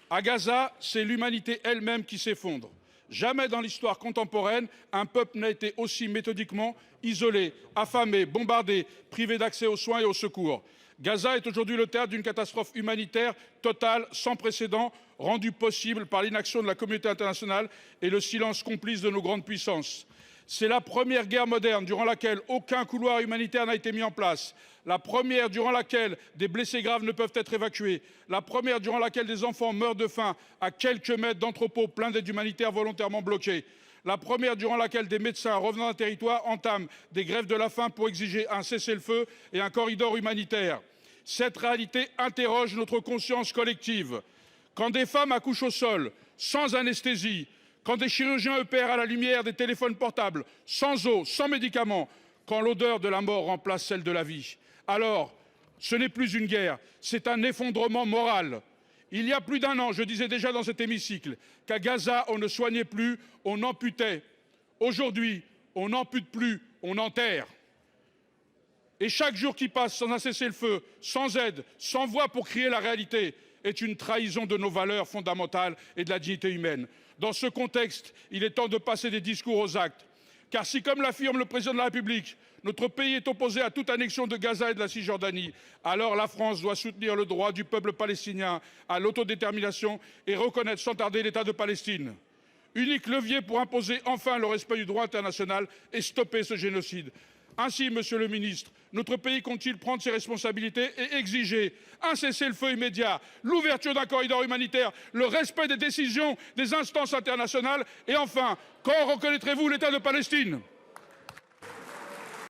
À Gaza, c'est l'humanité elle-même qui s'effondre. Jamais dans l'histoire contemporaine, un peuple n'a été aussi méthodiquement isolé, affamé, bombardé, privé d'accès aux soins et aux secours. Gaza est aujourd'hui le théâtre d'une catastrophe humanitaire totale, sans précédent, rendue possible par l'inaction de la communauté internationale et le silence complice de nos grandes puissances. C'est la première guerre moderne durant laquelle aucun couloir humanitaire n'a été mis en place. La première durant laquelle des blessés graves ne peuvent être évacués. La première durant laquelle des enfants meurent de faim à quelques mètres d'entrepôts pleins d'aide humanitaire volontairement bloqués. La première durant laquelle des médecins revenant d'un territoire entament des grèves de la faim pour exiger un cessez-le-feu et un corridor humanitaire. Cette réalité interroge notre conscience collective. Quand des femmes accouchent au sol, sans anesthésie, quand des chirurgiens opèrent à la lumière des téléphones portables, sans eau, sans médicaments, quand l'odeur de la mort remplace celle de la vie, alors ce n'est plus une guerre, c'est un effondrement moral. Il y a plus d'un an, je disais déjà dans cet hémicycle qu'à Gaza, on ne soignait plus, on amputait. Aujourd'hui, on n'ampute plus, on enterre. Et chaque jour qui passe sans un cessez-le-feu, sans aide, sans voix pour crier la réalité, est une trahison de nos valeurs fondamentales et de la dignité humaine. Dans ce contexte, il est temps de passer des discours aux actes. Car si, comme l'affirme le président de la République, notre pays est opposé à toute annexion de Gaza et de la Cisjordanie, alors la France doit soutenir le droit du peuple palestinien à l'autodétermination et reconnaître sans tarder l'État de Palestine. Unique levier pour imposer enfin le respect du droit international et stopper ce génocide. Ainsi, monsieur le ministre, notre pays compte-t-il prendre ses responsabilités et exiger un cessez-le-feu immédiat, l'ouverture d'un corridor humanitaire, le respect des décisions des instances internationales et enfin, quand reconnaîtrez-vous l'État de Palestine ?